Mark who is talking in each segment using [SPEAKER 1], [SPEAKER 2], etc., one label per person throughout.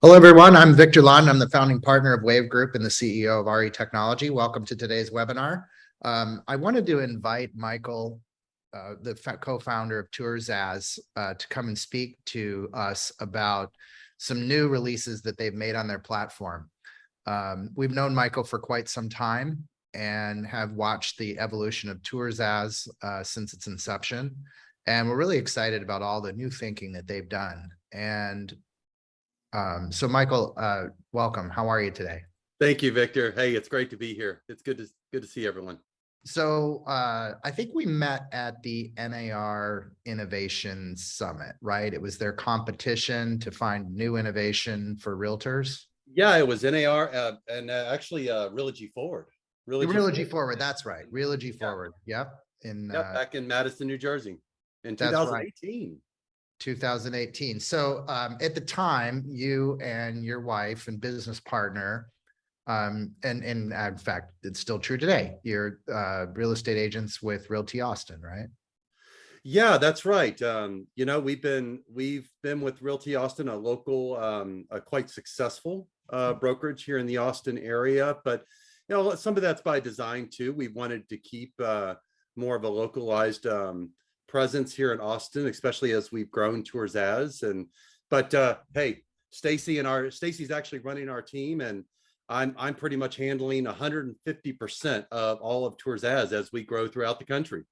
[SPEAKER 1] Hello, everyone. I'm Victor Lund. I'm the founding partner of Wave Group and the CEO of RE Technology. Welcome to today's webinar. I wanted to invite Michael, the co-founder of TourZazz, to come and speak to us about some new releases that they've made on their platform. We've known Michael for quite some time and have watched the evolution of TourZazz since its inception. And we're really excited about all the new thinking that they've done. And so Michael, welcome. How are you today?
[SPEAKER 2] Thank you, Victor. Hey, it's great to be here. It's good to see everyone.
[SPEAKER 1] So I think we met at the NAR Innovation Summit, right? It was their competition to find new innovation for realtors.
[SPEAKER 2] Yeah, it was NAR and actually Realogy Forward.
[SPEAKER 1] Realogy Forward, that's right. Realogy Forward. Yep.
[SPEAKER 2] Back in Madison, New Jersey in 2018.
[SPEAKER 1] Right. 2018. So at the time, you and your wife and business partner, and in fact, it's still true today, you're real estate agents with Realty Austin, right?
[SPEAKER 2] Yeah, that's right. You know, we've been with Realty Austin, a local, a quite successful brokerage here in the Austin area. But you know, some of that's by design too. We wanted to keep more of a localized presence here in Austin, especially as we've grown TourZazz. But hey, Stacy's actually running our team, and I'm pretty much handling 150% of all of TourZazz as we grow throughout the country.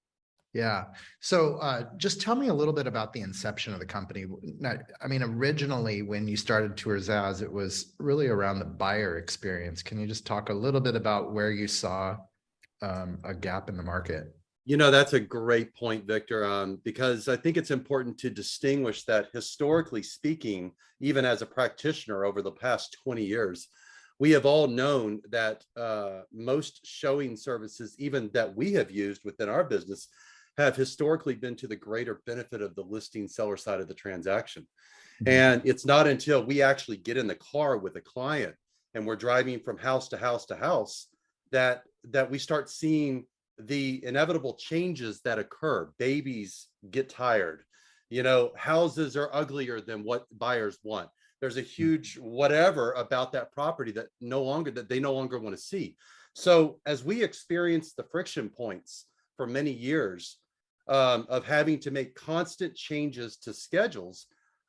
[SPEAKER 1] Yeah. So just tell me a little bit about the inception of the company. Now, I mean, originally when you started TourZazz, it was really around the buyer experience. Can you just talk a little bit about where you saw a gap in the market?
[SPEAKER 2] You know, that's a great point, Victor, because I think it's important to distinguish that historically speaking, even as a practitioner over the past 20 years, we have all known that most showing services, even that we have used within our business, have historically been to the greater benefit of the listing seller side of the transaction. Mm-hmm. And it's not until we actually get in the car with a client and we're driving from house to house to house that we start seeing the inevitable changes that occur. Babies get tired, you know, houses are uglier than what buyers want. There's a huge whatever about that property that they no longer want to see. So as we experience the friction points for many years of having to make constant changes to schedules,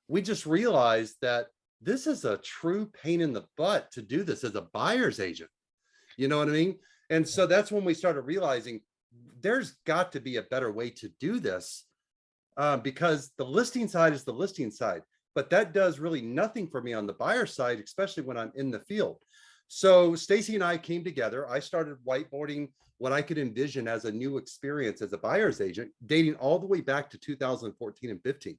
[SPEAKER 2] we just realized that this is a true pain in the butt to do this as a buyer's agent. You know what I mean? And so that's when we started realizing there's got to be a better way to do this because the listing side is the listing side, but that does really nothing for me on the buyer side, especially when I'm in the field. So Stacy and I came together. I started whiteboarding what I could envision as a new experience as a buyer's agent, dating all the way back to 2014 and 15.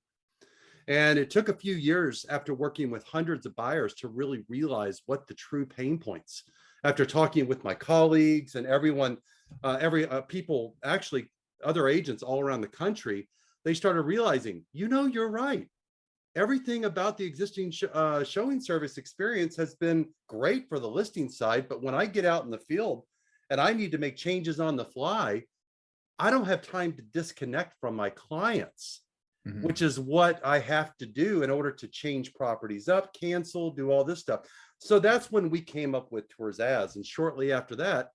[SPEAKER 2] And it took a few years after working with hundreds of buyers to really realize what the true pain points. After talking with my colleagues and everyone, people, actually other agents all around the country, they started realizing, you know, you're right. Everything about the existing showing service experience has been great for the listing side, but when I get out in the field and I need to make changes on the fly, I don't have time to disconnect from my clients, mm-hmm. which is what I have to do in order to change properties up, cancel, do all this stuff. So that's when we came up with TourZazz. And shortly after that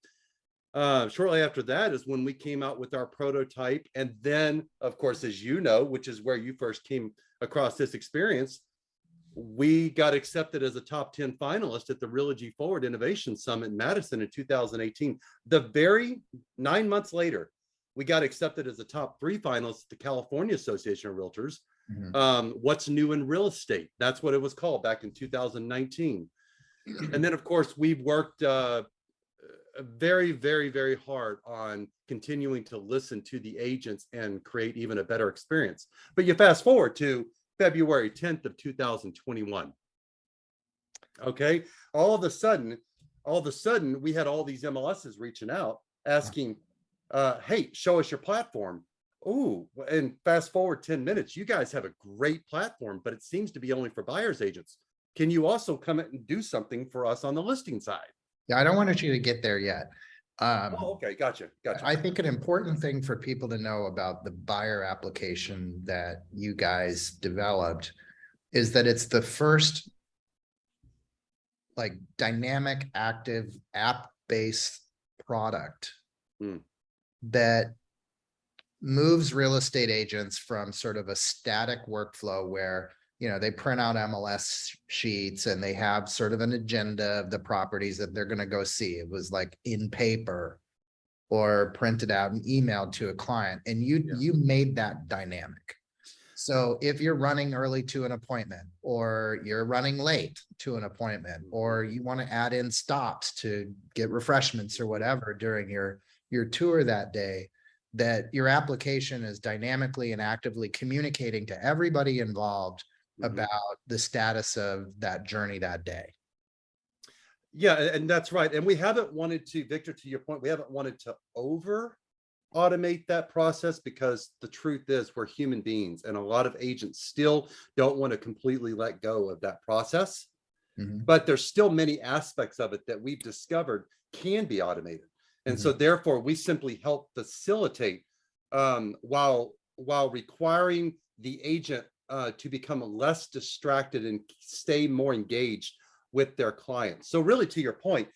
[SPEAKER 2] is when we came out with our prototype. And then, of course, as you know, which is where you first came across this experience, we got accepted as a top 10 finalist at the Realogy Forward Innovation Summit in Madison in 2018. The very 9 months later, we got accepted as a top 3 finalist at the California Association of Realtors. Mm-hmm. What's New in Real Estate? That's what it was called back in 2019. And then, of course, we've worked very, very, very hard on continuing to listen to the agents and create even a better experience. But you fast forward to February 10th of 2021. Okay, all of a sudden, we had all these MLSs reaching out asking, hey, show us your platform. Oh, and fast forward 10 minutes, you guys have a great platform, but it seems to be only for buyer's agents. Can you also come in and do something for us on the listing side?
[SPEAKER 1] Yeah, I don't want you to get there yet.
[SPEAKER 2] Oh, okay, gotcha, gotcha.
[SPEAKER 1] I think an important thing for people to know about the buyer application that you guys developed is that it's the first like dynamic, active, app-based product
[SPEAKER 2] Mm,
[SPEAKER 1] that moves real estate agents from sort of a static workflow where, you know, they print out MLS sheets and they have sort of an agenda of the properties that they're going to go see. It was like in paper or printed out and emailed to a client, and
[SPEAKER 2] yeah.
[SPEAKER 1] you made that dynamic. So if you're running early to an appointment, or you're running late to an appointment, or you want to add in stops to get refreshments or whatever during your tour that day, that your application is dynamically and actively communicating to everybody involved
[SPEAKER 2] Mhm.
[SPEAKER 1] about the status of that journey that day.
[SPEAKER 2] Yeah, and that's right. And we haven't wanted to, Victor, to your point, we haven't wanted to over automate that process, because the truth is we're human beings and a lot of agents still don't want to completely let go of that process.
[SPEAKER 1] Mhm.
[SPEAKER 2] But there's still many aspects of it that we've discovered can be automated. And so
[SPEAKER 1] Mhm.
[SPEAKER 2] therefore we simply help facilitate, while requiring the agent to become less distracted and stay more engaged with their clients. So really, to your point,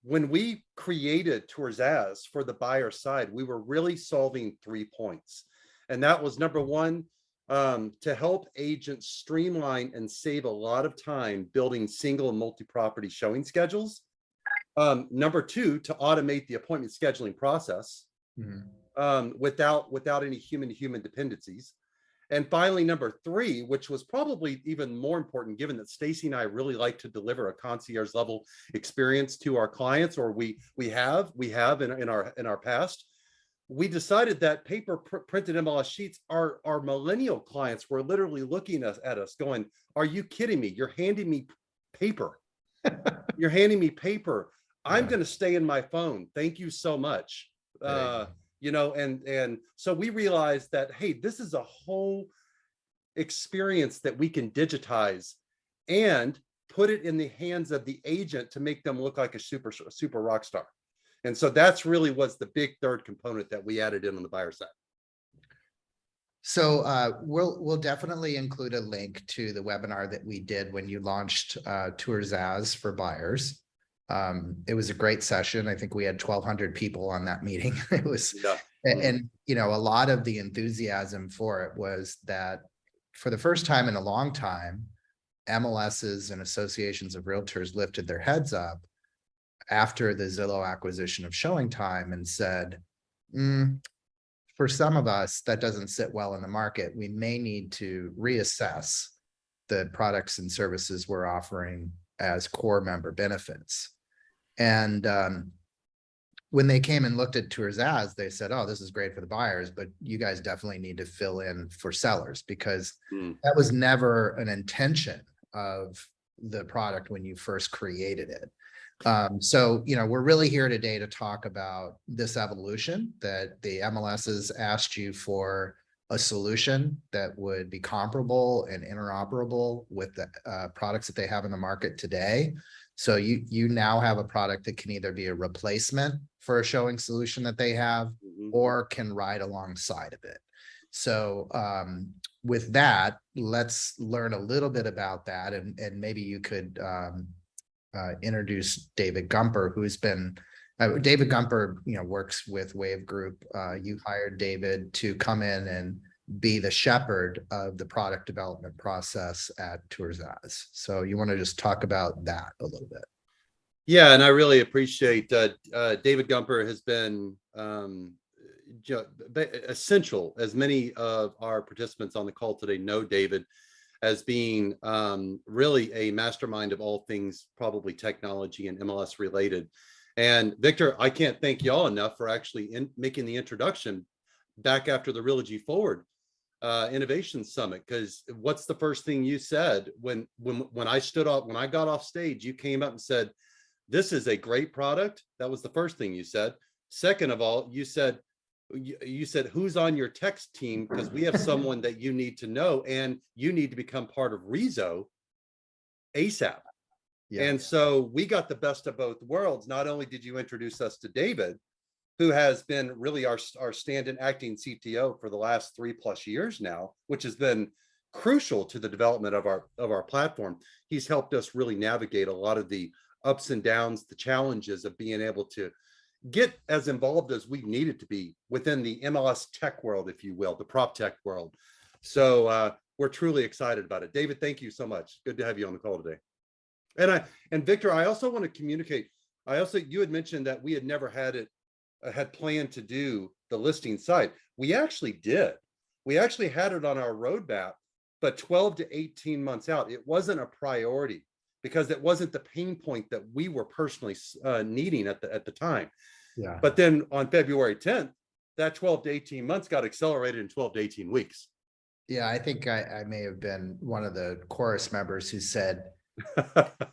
[SPEAKER 2] when we created TourZazz for the buyer side, we were really solving 3 points. And that was number one, to help agents streamline and save a lot of time building single and multi-property showing schedules. Number two, to automate the appointment scheduling process
[SPEAKER 1] Mhm.
[SPEAKER 2] without any human to human dependencies. And finally, number three, which was probably even more important, given that Stacy and I really like to deliver a concierge level experience to our clients, or we have in our past. We decided that paper printed MLS sheets, our millennial clients were literally looking at us going, "Are you kidding me? You're handing me paper. You're handing me paper. I'm
[SPEAKER 1] Yeah.
[SPEAKER 2] going to stay in my phone. Thank you so much."
[SPEAKER 1] There you go.
[SPEAKER 2] And so we realized that, hey, this is a whole experience that we can digitize and put it in the hands of the agent to make them look like a super rock star. And so that's really was the big third component that we added in on the buyer side.
[SPEAKER 1] So we'll definitely include a link to the webinar that we did when you launched TourZazz for buyers. It was a great session. I think we had 1,200 people on that meeting. It was,
[SPEAKER 2] Yeah.
[SPEAKER 1] and you know, a lot of the enthusiasm for it was that for the first time in a long time, MLSs and associations of realtors lifted their heads up after the Zillow acquisition of Showing Time and said, for some of us, that doesn't sit well in the market. We may need to reassess the products and services we're offering as core member benefits. And when they came and looked at TourZazz, they said, "Oh, this is great for the buyers, but you guys definitely need to fill in for sellers," because that was never an intention of the product when you first created it. So, you know, we're really here today to talk about this evolution that the MLSs asked you for a solution that would be comparable and interoperable with the products that they have in the market today. So you now have a product that can either be a replacement for a showing solution that they have, or can ride alongside of it. So with that, let's learn a little bit about that, and maybe you could introduce David Gumper, who's been David Gumper, you know, works with Wave Group. You hired David to come in and be the shepherd of the product development process at TourZazz. So you want to just talk about that a little bit?
[SPEAKER 2] Yeah, and I really appreciate David Gumper has been essential, as many of our participants on the call today know David as being really a mastermind of all things probably technology and MLS related. And Victor, I can't thank y'all enough for actually making the introduction back after the Realogy Forward Innovation Summit. Because what's the first thing you said when I got off stage? You came up and said, "This is a great product." That was the first thing you said. Second of all, you said, "Who's on your text team? Because we have someone that you need to know, and you need to become part of Rezo ASAP."
[SPEAKER 1] Yeah.
[SPEAKER 2] And so we got the best of both worlds. Not only did you introduce us to David, who has been really our stand-in acting CTO for the last 3+ years now, which has been crucial to the development of our platform. He's helped us really navigate a lot of the ups and downs, the challenges of being able to get as involved as we needed to be within the MLS tech world, if you will, the prop tech world. So we're truly excited about it. David, thank you so much. Good to have you on the call today. And Victor, I also want to communicate. You had mentioned that we had never had planned to do the listing site. We actually did. We actually had it on our roadmap, but 12 to 18 months out, it wasn't a priority because it wasn't the pain point that we were personally needing at the time.
[SPEAKER 1] Yeah.
[SPEAKER 2] But then on February 10th, that 12 to 18 months got accelerated in 12 to 18 weeks.
[SPEAKER 1] Yeah, I think I may have been one of the chorus members who said,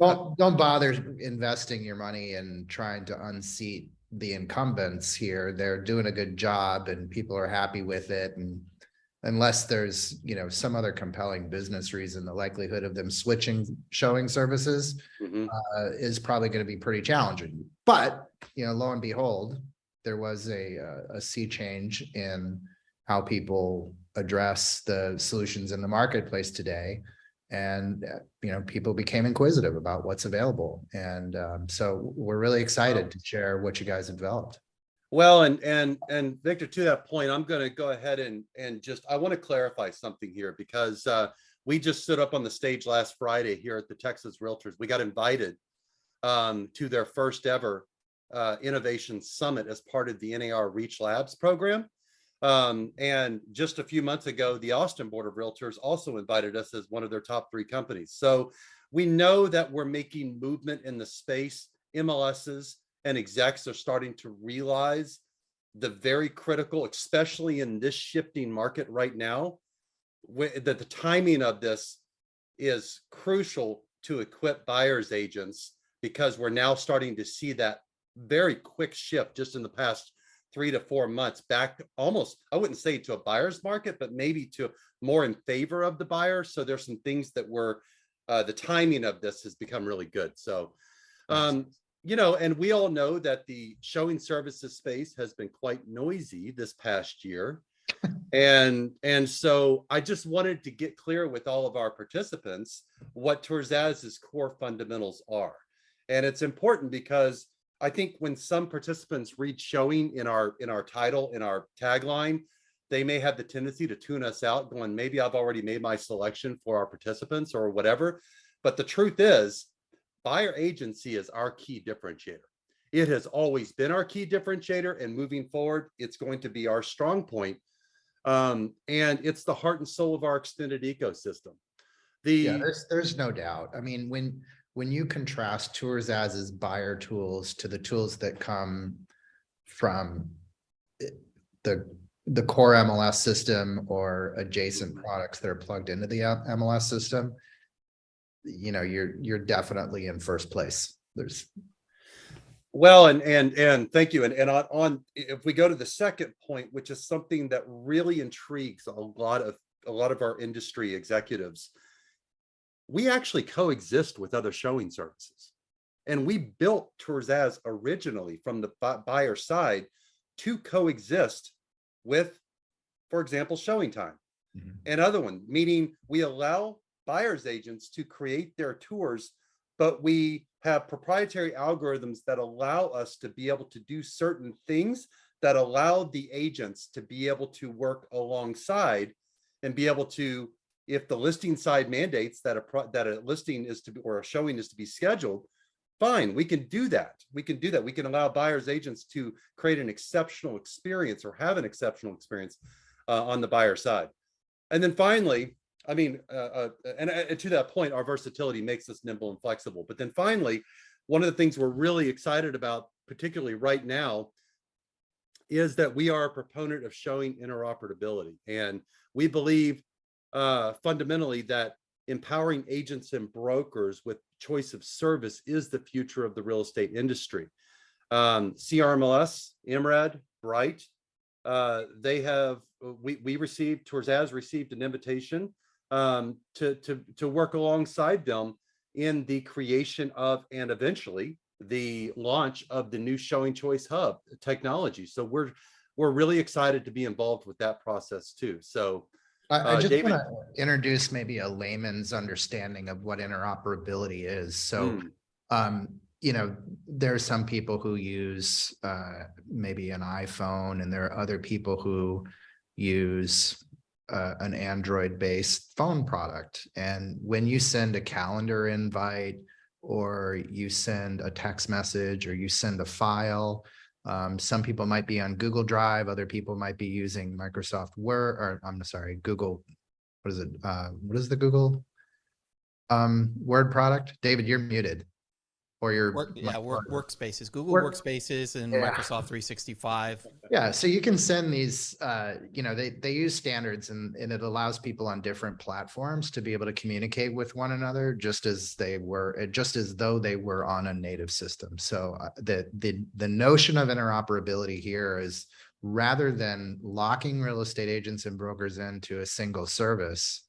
[SPEAKER 1] don't bother investing your money and trying to unseat the incumbents here. They're doing a good job and people are happy with it. And unless there's, some other compelling business reason, the likelihood of them switching showing services is probably going to be pretty challenging. But, lo and behold, there was a sea change in how people address the solutions in the marketplace today. And, people became inquisitive about what's available. And so we're really excited to share what you guys have developed.
[SPEAKER 2] Well, and Victor, to that point, I'm going to go ahead and I want to clarify something here because we just stood up on the stage last Friday here at the Texas Realtors. We got invited to their first ever Innovation Summit as part of the NAR Reach Labs program. And just a few months ago, the Austin Board of Realtors also invited us as one of their top 3 companies. So we know that we're making movement in the space. MLSs and execs are starting to realize the very critical, especially in this shifting market right now, that the timing of this is crucial to equip buyers agents because we're now starting to see that very quick shift just in the past 3 to 4 months back almost, I wouldn't say to a buyer's market, but maybe to more in favor of the buyer. So there's some things that the timing of this has become really good. So, and we all know that the showing services space has been quite noisy this past year. And so I just wanted to get clear with all of our participants what TourZazz's core fundamentals are. And it's important because I think when some participants read showing in our title, in our tagline, they may have the tendency to tune us out going, maybe I've already made my selection for our participants or whatever. But the truth is, buyer agency is our key differentiator. It has always been our key differentiator, and moving forward, it's going to be our strong point. And it's the heart and soul of our extended ecosystem.
[SPEAKER 1] There's no doubt. I mean, when you contrast TourZazz's buyer tools to the tools that come from the core MLS system or adjacent products that are plugged into the MLS system, you're definitely in first place.
[SPEAKER 2] Well, and thank you. And on if we go to the second point, which is something that really intrigues a lot of our industry executives, we actually coexist with other showing services. And we built TourZazz originally from the buyer side to coexist with, for example, Showing Time and other one, meaning we allow buyers agents to create their tours, but we have proprietary algorithms that allow us to be able to do certain things that allow the agents to be able to work alongside and be able to, if the listing side mandates that a listing is to be, or a showing is to be scheduled, fine, we can do that. We can allow buyers agents to create an exceptional experience or have an exceptional experience on the buyer side. And then finally, I mean, and to that point, our versatility makes us nimble and flexible. But then finally, one of the things we're really excited about, particularly right now, is that we are a proponent of showing interoperability. And we believe fundamentally that empowering agents and brokers with choice of service is the future of the real estate industry. CRMLS, IMRAD, Bright, TourZazz received an invitation to work alongside them in the creation of, and eventually the launch of, the new Showing Choice Hub technology. So we're really excited to be involved with that process too. So
[SPEAKER 1] I just want
[SPEAKER 2] David.
[SPEAKER 1] to introduce maybe a layman's understanding of what interoperability is. So,
[SPEAKER 2] Mm,
[SPEAKER 1] you know, there are some people who use maybe an iPhone, and there are other people who use an Android-based phone product. And when you send a calendar invite, or you send a text message, or you send a file, some people might be on Google Drive, other people might be using Microsoft Word, or I'm sorry, Google. What is it? What is the Google Word product? David, you're muted, or your
[SPEAKER 3] Workspaces, Google
[SPEAKER 1] work.
[SPEAKER 3] Workspaces, and
[SPEAKER 1] Yeah.
[SPEAKER 3] Microsoft 365.
[SPEAKER 1] Yeah, so you can send these, you know, they use standards, and it allows people on different platforms to be able to communicate with one another just as though they were on a native system. So the notion of interoperability here is, rather than locking real estate agents and brokers into a single service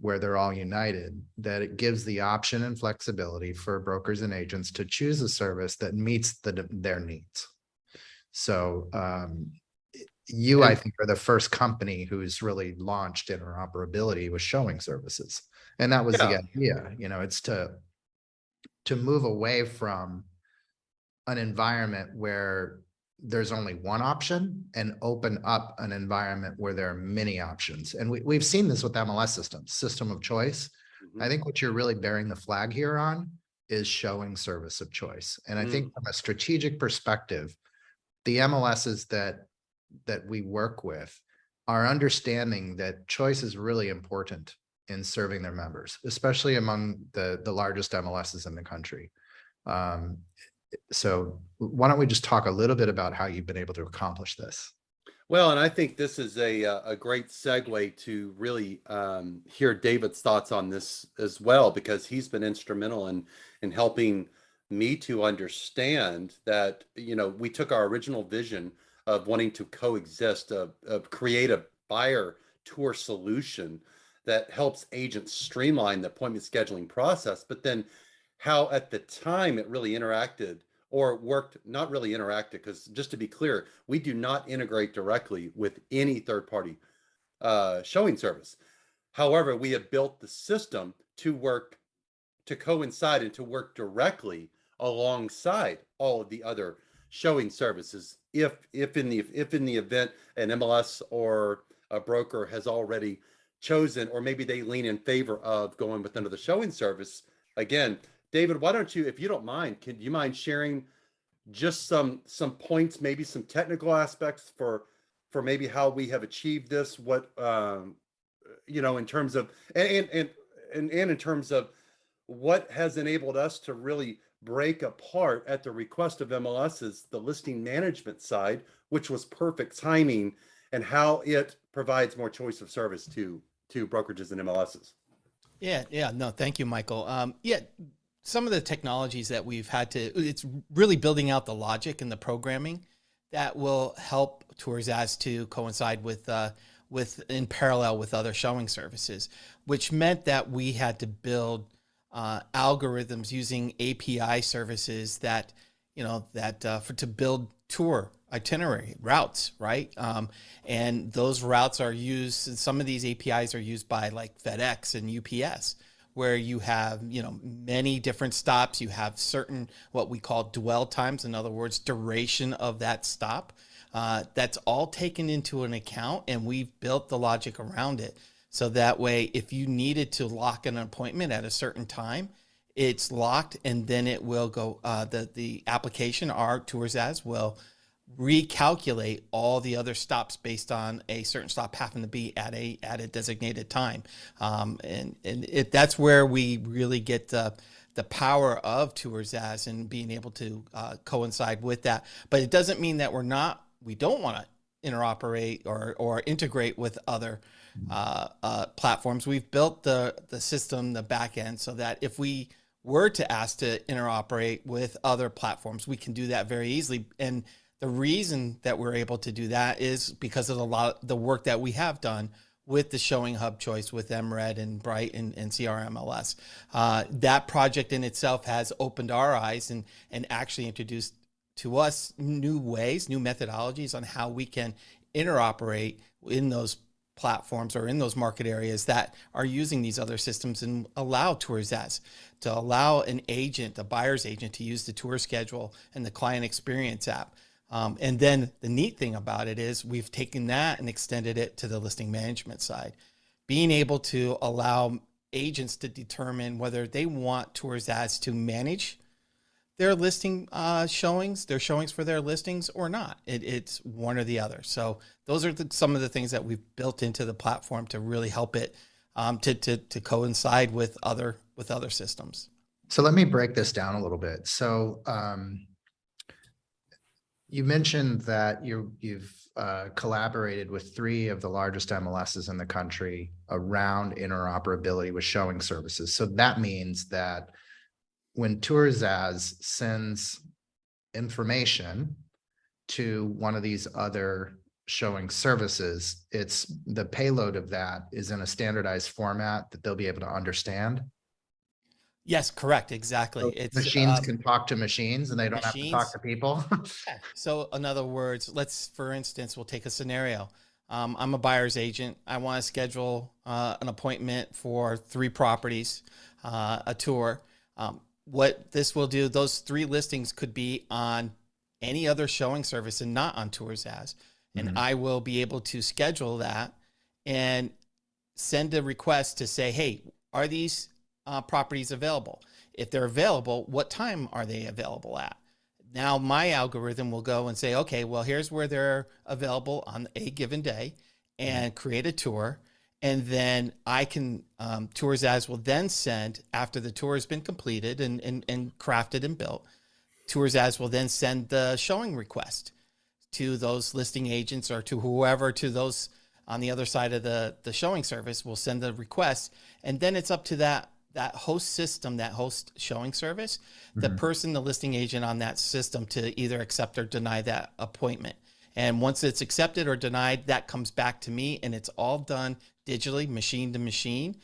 [SPEAKER 1] where they're all united, that it gives the option and flexibility for brokers and agents to choose a service that meets their needs. So I think, are the first company who's really launched interoperability with showing services. And that was the idea, you know, it's to move away from an environment where there's only one option and open up an environment where there are many options. And we've seen this with MLS systems, system of choice. I think what you're really bearing the flag here on is showing service of choice. And I think from a strategic perspective, the MLSs that we work with are understanding that choice is really important in serving their members, especially among the largest MLSs in the country. So why don't we just talk a little bit about how you've been able to accomplish this?
[SPEAKER 2] Well, and I think this is a great segue to really hear David's thoughts on this as well, because he's been instrumental in helping me to understand that, you know, we took our original vision of wanting to coexist, of create a buyer tour solution that helps agents streamline the appointment scheduling process, but then how at the time it really interacted or worked, not really interacted, because just to be clear, we do not integrate directly with any third-party showing service. However, we have built the system to work, to coincide and to work directly alongside all of the other showing services. If in the event an MLS or a broker has already chosen, or maybe they lean in favor of going with another showing service, again, David, why don't you, if you don't mind, can you mind sharing just some points, maybe some technical aspects for maybe how we have achieved this, what you know, in terms of and in terms of what has enabled us to really break apart, at the request of MLSs, the listing management side, which was perfect timing, and how it provides more choice of service to brokerages and MLSs.
[SPEAKER 3] Yeah, no, thank you, Michael. Yeah, some of the technologies that we've had to, it's really building out the logic and the programming that will help TourZazz to coincide with in parallel with other showing services, which meant that we had to build algorithms using API services that, you know, to build tour itinerary routes, right? And those routes are used, and some of these APIs are used by like FedEx and UPS, where you have, you know, many different stops. You have certain, what we call dwell times, in other words, duration of that stop. That's all taken into an account, and we've built the logic around it. So that way, if you needed to lock an appointment at a certain time, it's locked, and then it will go, the application, our TourZazz, will recalculate all the other stops based on a certain stop happen to be at a designated time. That's where we really get the power of TourZazz and being able to coincide with that. But it doesn't mean that we don't want to interoperate or integrate with other platforms. We've built the system, the back end, so that if we were to ask to interoperate with other platforms, we can do that very easily. And the reason that we're able to do that is because of the work that we have done with the showing hub choice with MRED and Bright and CRMLS. That project in itself has opened our eyes and actually introduced to us new ways, new methodologies on how we can interoperate in those platforms or in those market areas that are using these other systems, and allow TourZazz to allow an agent, a buyer's agent, to use the tour schedule and the client experience app. And then the neat thing about it is we've taken that and extended it to the listing management side, being able to allow agents to determine whether they want TourZazz to manage their listing showings, their showings for their listings or not. It's one or the other. So those are some of the things that we've built into the platform to really help it to coincide with other systems.
[SPEAKER 1] So let me break this down a little bit. So you mentioned that you've collaborated with 3 of the largest MLSs in the country around interoperability with showing services. So that means that when TourZazz sends information to one of these other showing services, it's the payload of that is in a standardized format that they'll be able to understand.
[SPEAKER 3] Yes, correct. Exactly.
[SPEAKER 1] So
[SPEAKER 3] It's
[SPEAKER 1] machines can talk to machines and they don't have to talk
[SPEAKER 3] machines.
[SPEAKER 1] to people.
[SPEAKER 3] Yeah. So in other words, for instance, we'll take a scenario. I'm a buyer's agent. I want to schedule an appointment for 3 properties, a tour. What this will do, those 3 listings could be on any other showing service and not on TourZazz. And I will be able to schedule that and send a request to say, hey, are these properties available? If they're available, what time are they available at? Now my algorithm will go and say, okay, well, here's where they're available on a given day, and create a tour. And then I can, TourZazz will then send, after the tour has been completed and crafted and built, TourZazz will then send the showing request to those listing agents or to whoever, to those on the other side of the showing service will send the request. And then it's up to that host system, that host showing service, the person, the listing agent on that system, to either accept or deny that appointment. And once it's accepted or denied, that comes back to me, and it's all done digitally, machine to machine,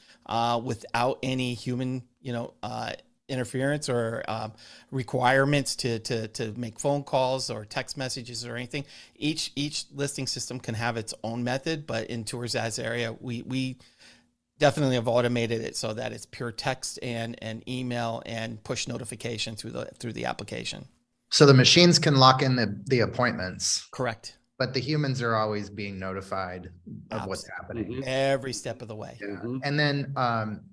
[SPEAKER 3] without any human, interference or requirements to make phone calls or text messages or anything. Each listing system can have its own method, but in TourZazz area, we definitely have automated it so that it's pure text and email and push notification through the application.
[SPEAKER 1] So the machines can lock in the appointments.
[SPEAKER 3] Correct.
[SPEAKER 1] But the humans are always being notified of what's happening
[SPEAKER 3] every step of the way.
[SPEAKER 1] Yeah. And then,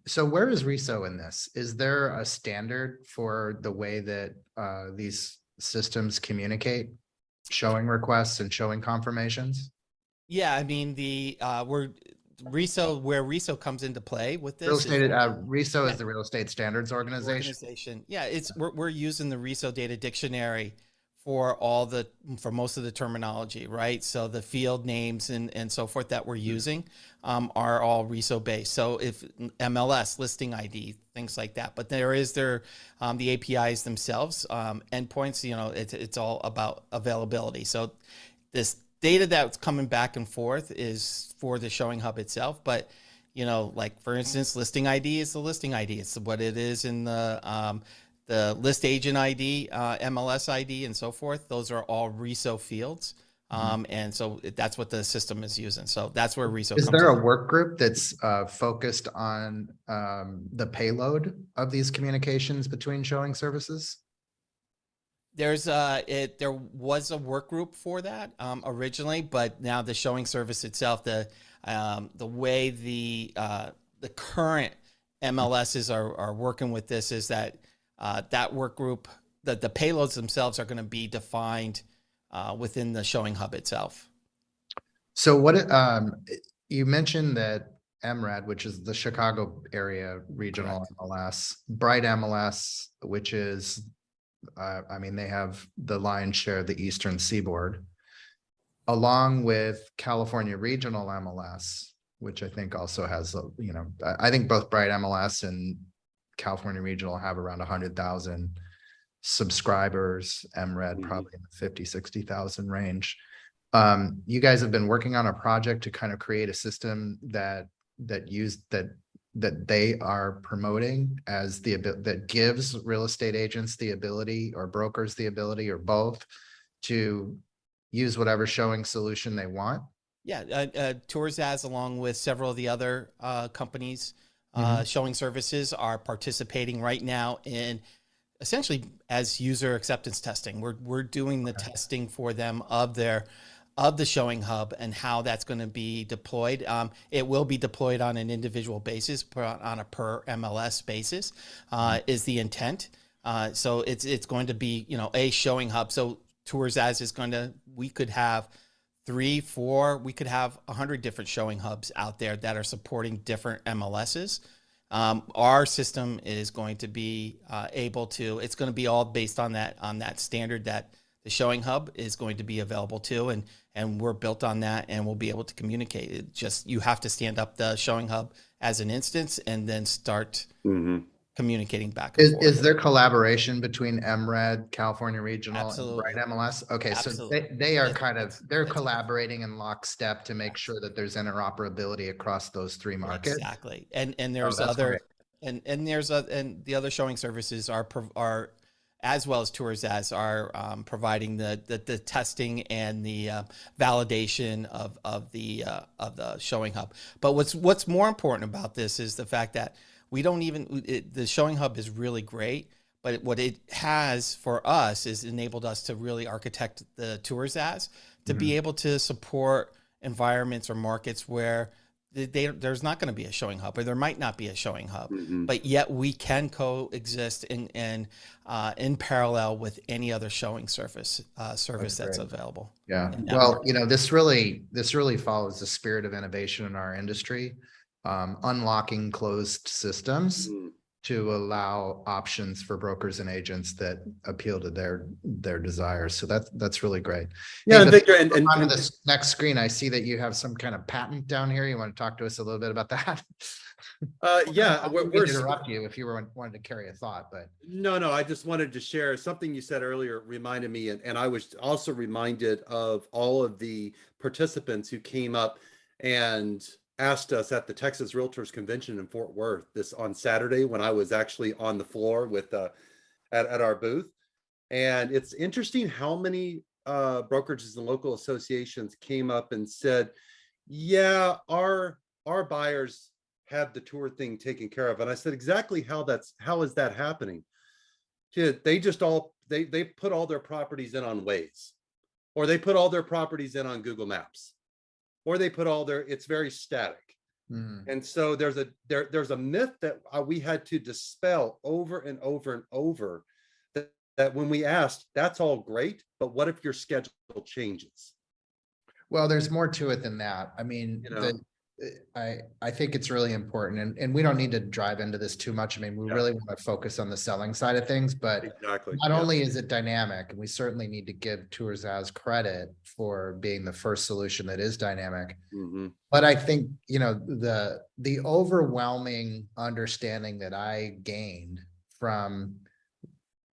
[SPEAKER 1] so where is RESO in this? Is there a standard for the way that these systems communicate showing requests and showing confirmations?
[SPEAKER 3] Yeah, I mean, where RESO comes into play with this.
[SPEAKER 1] RESO is the Real Estate Standards Organization.
[SPEAKER 3] Yeah, we're using the RESO data dictionary for most of the terminology, right? So the field names and so forth that we're using are all RESO based. So if MLS, listing ID, things like that, but there is the APIs themselves, endpoints, it's all about availability. So this data that's coming back and forth is for the showing hub itself, but like for instance, listing ID is the listing ID. It's what it is in the list agent ID, MLS ID, and so forth. Those are all RESO fields. And so that's what the system is using. So that's where RESO comes in.
[SPEAKER 1] Is there a work group that's focused on the payload of these communications between showing services?
[SPEAKER 3] There was a work group for that originally, but now the showing service itself, the way the current MLSs are working with this is that that work group, the payloads themselves are going to be defined within the showing hub itself.
[SPEAKER 1] So what you mentioned that MRED, which is the Chicago area regional MLS, Bright MLS, which is they have the lion's share of the Eastern Seaboard, along with California Regional MLS, which I think also has, I think both Bright MLS and California Regional have around 100,000 subscribers. MRED probably in the 50, 60,000 range. You guys have been working on a project to kind of create a system that they are promoting as that gives real estate agents the ability, or brokers the ability, or both, to use whatever showing solution they want.
[SPEAKER 3] Yeah, TourZazz, along with several of the other companies, showing services, are participating right now in essentially as user acceptance testing. We're doing the testing for them of the showing hub and how that's going to be deployed. It will be deployed on an individual basis, on a per MLS basis, is the intent. So it's going to be, a showing hub. So TourZazz is we could have 3, 4, we could have 100 different showing hubs out there that are supporting different MLSs. Our system is going to be it's going to be all based on that standard that the showing hub is going to be available to, and we're built on that, and we'll be able to communicate. It just, you have to stand up the showing hub as an instance and then start communicating back and forth.
[SPEAKER 1] Is there collaboration between MRED, California Regional,
[SPEAKER 3] Absolutely.
[SPEAKER 1] and Bright MLS? Okay,
[SPEAKER 3] Absolutely.
[SPEAKER 1] so they are they're collaborating in lockstep to make sure that there's interoperability across those 3 markets.
[SPEAKER 3] Exactly. And there's
[SPEAKER 1] that's
[SPEAKER 3] other
[SPEAKER 1] great.
[SPEAKER 3] and the other showing services are as well as TourZazz are providing the testing and the validation of the showing hub. But what's more important about this is the fact that we don't the showing hub is really great, but what it has for us is enabled us to really architect the TourZazz to be able to support environments or markets where there's not going to be a showing hub, or there might not be a showing hub, but yet we can coexist in parallel with any other showing service that's available.
[SPEAKER 1] Yeah. Well, this really follows the spirit of innovation in our industry, unlocking closed systems to allow options for brokers and agents that appeal to their desires. So that's really great.
[SPEAKER 2] Yeah,
[SPEAKER 1] hey,
[SPEAKER 2] Victor,
[SPEAKER 1] on this next screen, I see that you have some kind of patent down here. You want to talk to us a little bit about that?
[SPEAKER 2] Yeah,
[SPEAKER 1] we're interrupt you if you wanted to carry a thought, but
[SPEAKER 2] no, I just wanted to share something you said earlier. Reminded me, and I was also reminded of all of the participants who came up and asked us at the Texas Realtors Convention in Fort Worth on Saturday, when I was actually on the floor with at our booth. And it's interesting how many brokerages and local associations came up and said, yeah, our buyers have the tour thing taken care of. And I said, exactly how is that happening? They just they put all their properties in on Waze, or they put all their properties in on Google Maps, or they put it's very static. And so there's a myth that we had to dispel over and over and over, that when we asked, that's all great, but what if your schedule changes?
[SPEAKER 1] Well, there's more to it than that. I mean, I think it's really important, and we don't need to drive into this too much. I mean, we really want to focus on the selling side of things, but not only is it dynamic, and we certainly need to give TourZazz credit for being the first solution that is dynamic. But I think, the overwhelming understanding that I gained from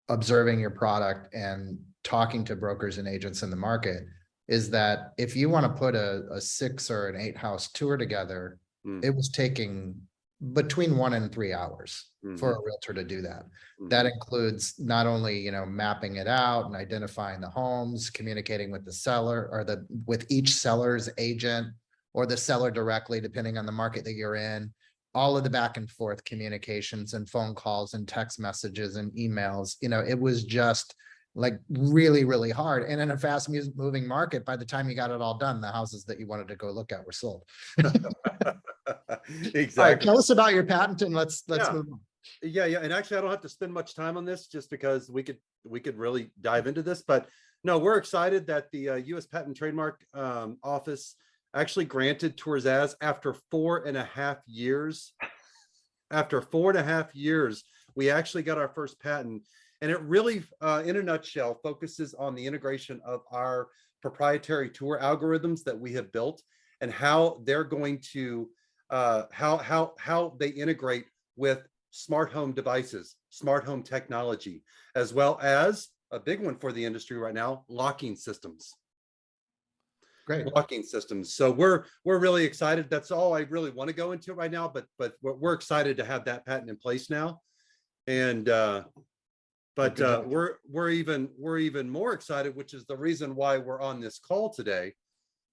[SPEAKER 1] observing your product and talking to brokers and agents in the market is that if you want to put a 6 or an 8 house tour together, it was taking between 1 and 3 hours for a realtor to do that. That includes not only, mapping it out and identifying the homes, communicating with the seller, or with each seller's agent, or the seller directly, depending on the market that you're in, all of the back and forth communications and phone calls and text messages and emails. It was just like really, really hard. And in a fast moving market, by the time you got it all done, the houses that you wanted to go look at were sold.
[SPEAKER 2] Exactly.
[SPEAKER 1] All right, tell us about your patent, and let's move on.
[SPEAKER 2] Yeah. And actually, I don't have to spend much time on this, just because we could really dive into this. But no, we're excited that the U.S. Patent and Trademark Office actually granted TourZazz after 4.5 years. After 4.5 years, we actually got our first patent. And it really, in a nutshell, focuses on the integration of our proprietary tour algorithms that we have built, and how they're going to, how they integrate with smart home devices, smart home technology, as well as a big one for the industry right now, locking systems.
[SPEAKER 1] Great.
[SPEAKER 2] locking systems. So we're really excited. That's all I really want to go into right now, but we're excited to have that patent in place now. And but we're even more excited, which is the reason why we're on this call today,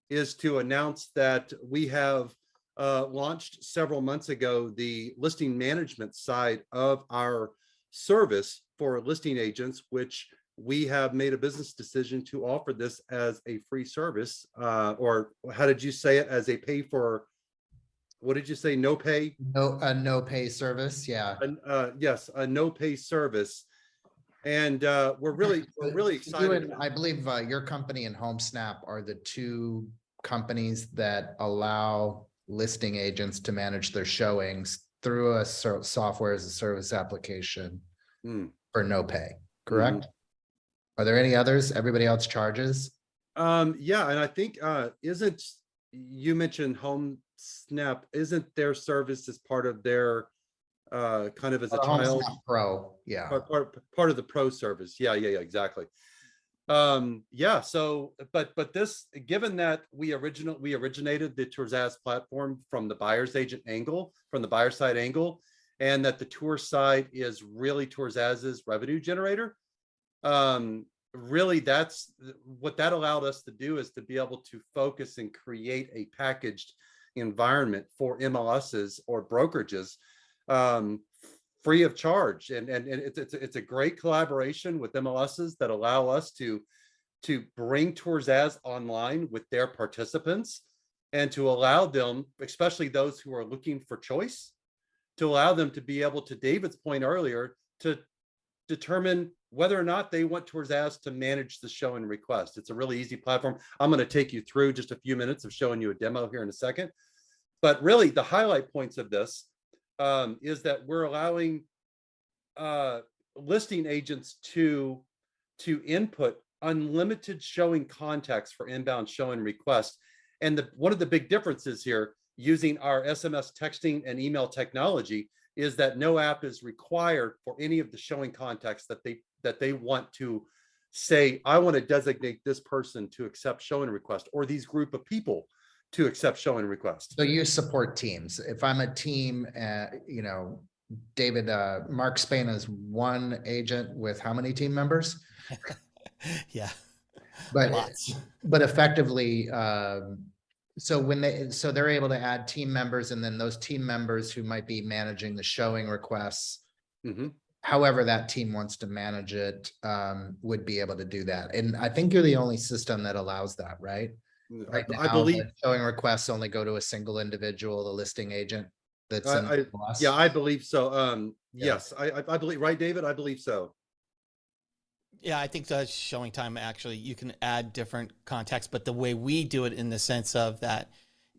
[SPEAKER 2] is to announce that we have launched several months ago the listing management side of our service for listing agents, which we have made a business decision to offer this as a free service, or how did you say it? As a pay for, what did you say? No pay?
[SPEAKER 1] No pay service. Yeah.
[SPEAKER 2] Yes, a no pay service. And we're really
[SPEAKER 1] You
[SPEAKER 2] excited.
[SPEAKER 1] and I believe your company and HomeSnap are the two companies that allow listing agents to manage their showings through a software as a service application for no pay, correct? Are there any others? Everybody else charges?
[SPEAKER 2] Yeah, and I think isn't, you mentioned HomeSnap, isn't their service as part of their kind of as a child
[SPEAKER 1] HomeSnap Pro, yeah.
[SPEAKER 2] part of the pro service? Yeah, exactly. Yeah, so but this, given that we originated the TourZazz platform from the buyer's agent angle, from the buyer side angle, and that the tour side is really TourZazz's revenue generator, really that's what that allowed us to do, is to be able to focus and create a packaged environment for MLSs or brokerages, free of charge. And it's a great collaboration with MLSs that allow us to bring TourZazz online with their participants, and to allow them, especially those who are looking for choice, to allow them to be able, to David's point earlier, to determine whether or not they want TourZazz to manage the show and request. It's a really easy platform. I'm going to take you through just a few minutes of showing you a demo here in a second. But really the highlight points of this is that we're allowing listing agents to input unlimited showing contacts for inbound showing requests. And one of the big differences here, using our SMS texting and email technology, is that no app is required for any of the showing contacts that they want to say, I want to designate this person to accept showing request, or these group of people to accept showing request.
[SPEAKER 1] So you support teams. If I'm a team, you know, David, Mark Spain is one agent with how many team members?
[SPEAKER 3] Yeah,
[SPEAKER 1] But
[SPEAKER 3] lots.
[SPEAKER 1] But effectively, so they're able to add team members, and then those team members who might be managing the showing requests, however that team wants to manage it, would be able to do that. And I think you're the only system that allows that, right? Right now,
[SPEAKER 2] I believe
[SPEAKER 1] showing requests only go to a single individual, the listing agent. That's
[SPEAKER 2] yeah, I believe so. Yes, I believe, right, David? I believe so.
[SPEAKER 3] Yeah, I think the showing time, actually, you can add different contacts, but the way we do it, in the sense of that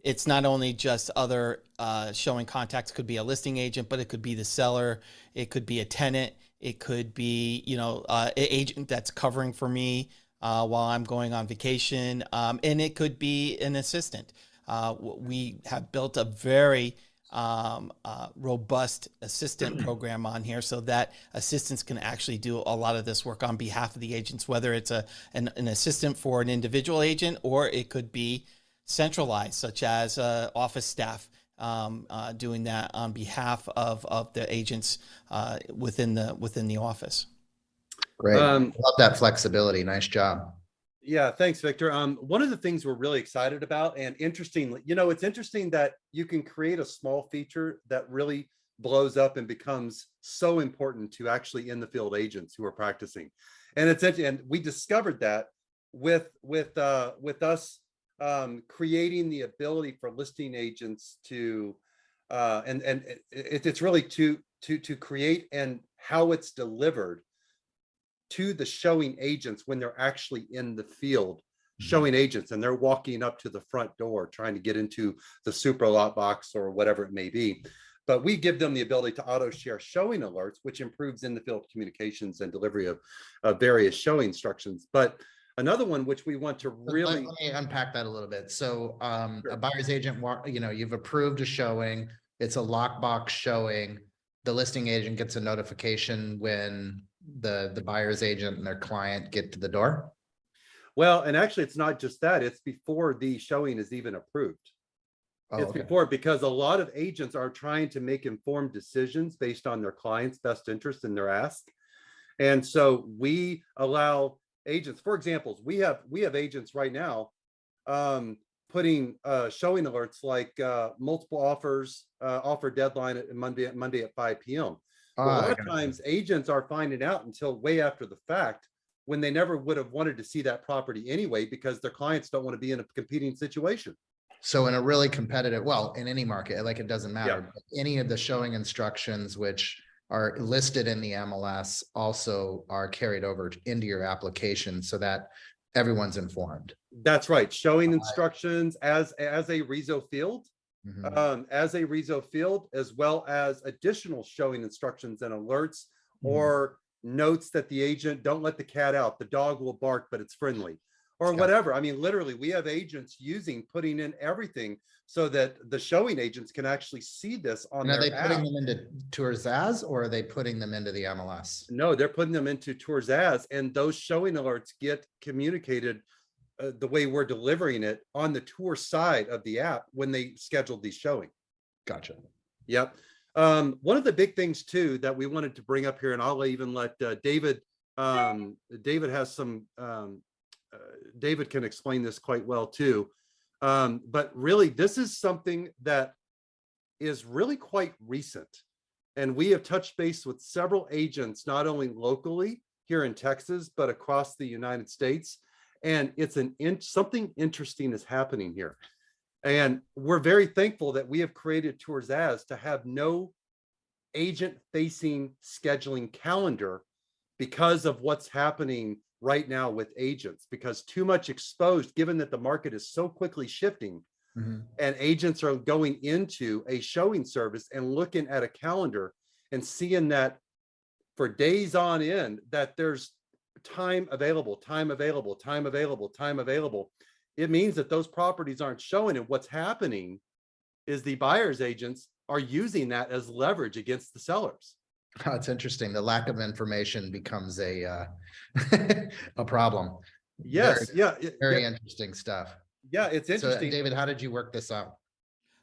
[SPEAKER 3] it's not only just other showing contacts, could be a listing agent, but it could be the seller, it could be a tenant, it could be, you know, an agent that's covering for me while I'm going on vacation, and it could be an assistant. We have built a very robust assistant program on here, so that assistants can actually do a lot of this work on behalf of the agents, whether it's an assistant for an individual agent, or it could be centralized, such as office staff doing that on behalf of the agents within the office.
[SPEAKER 1] great. Love that flexibility. Nice job.
[SPEAKER 2] Yeah, thanks, Victor. One of the things we're really excited about, and interestingly, you know, it's interesting that you can create a small feature that really blows up and becomes so important to actually in the field agents who are practicing. And and we discovered that with us creating the ability for listing agents to and it's really to create and how it's delivered to the showing agents when they're actually in the field showing agents, and they're walking up to the front door trying to get into the super lot box or whatever it may be. But we give them the ability to auto share showing alerts, which improves in the field communications and delivery of various showing instructions. But another one which we want to really
[SPEAKER 1] let me unpack that a little bit. So
[SPEAKER 2] Sure.
[SPEAKER 1] a buyer's agent, you know, you've approved a showing, it's a lockbox showing. The listing agent gets a notification when the buyer's agent and their client get to the door.
[SPEAKER 2] Well, and actually, it's not just that, it's before the showing is even approved.
[SPEAKER 1] Oh,
[SPEAKER 2] It's
[SPEAKER 1] okay.
[SPEAKER 2] before, because a lot of agents are trying to make informed decisions based on their client's best interest in their ask. And so we allow agents, for examples, we have agents right now putting showing alerts like multiple offers, offer deadline at Monday at 5 p.m. Well, a
[SPEAKER 1] Ah,
[SPEAKER 2] lot
[SPEAKER 1] I
[SPEAKER 2] of
[SPEAKER 1] gotcha.
[SPEAKER 2] times agents are finding out until way after the fact, when they never would have wanted to see that property anyway, because their clients don't want to be in a competing situation.
[SPEAKER 1] So in a really competitive, well, in any market, like it doesn't
[SPEAKER 2] Yeah.
[SPEAKER 1] matter, but any of the showing instructions which are listed in the MLS also are carried over into your application so that everyone's informed.
[SPEAKER 2] That's right. Showing instructions as a reso field,
[SPEAKER 1] Mhm.
[SPEAKER 2] as well as additional showing instructions and alerts
[SPEAKER 1] Mhm.
[SPEAKER 2] or notes that the agent, don't let the cat out. The dog will bark, but it's friendly, or
[SPEAKER 1] Got it.
[SPEAKER 2] whatever. I mean, literally, we have agents putting in everything so that the showing agents can actually see this on
[SPEAKER 1] And are
[SPEAKER 2] their
[SPEAKER 1] they
[SPEAKER 2] app.
[SPEAKER 1] putting them into TourZazz or are they putting them into the MLS?
[SPEAKER 2] No, they're putting them into TourZazz, and those showing alerts get communicated the way we're delivering it on the tour side of the app when they scheduled these showing.
[SPEAKER 1] Gotcha.
[SPEAKER 2] Yep. One of the big things too that we wanted to bring up here, and I'll even let David. David has some. David can explain this quite well too. But really, this is something that is really quite recent, and we have touched base with several agents, not only locally here in Texas, but across the United States. And it's something interesting is happening here. And we're very thankful that we have created TourZazz to have no agent facing scheduling calendar because of what's happening right now with agents, because too much exposed, given that the market is so quickly shifting.
[SPEAKER 1] Mhm.
[SPEAKER 2] And agents are going into a showing service and looking at a calendar and seeing that for days on end, that there's time available. It means that those properties aren't showing, and what's happening is the buyer's agents are using that as leverage against the sellers.
[SPEAKER 1] Oh, it's interesting. The lack of information becomes a a problem.
[SPEAKER 2] Yes,
[SPEAKER 1] Very interesting stuff.
[SPEAKER 2] yeah, it's
[SPEAKER 1] So,
[SPEAKER 2] interesting.
[SPEAKER 1] David, how did you work this out?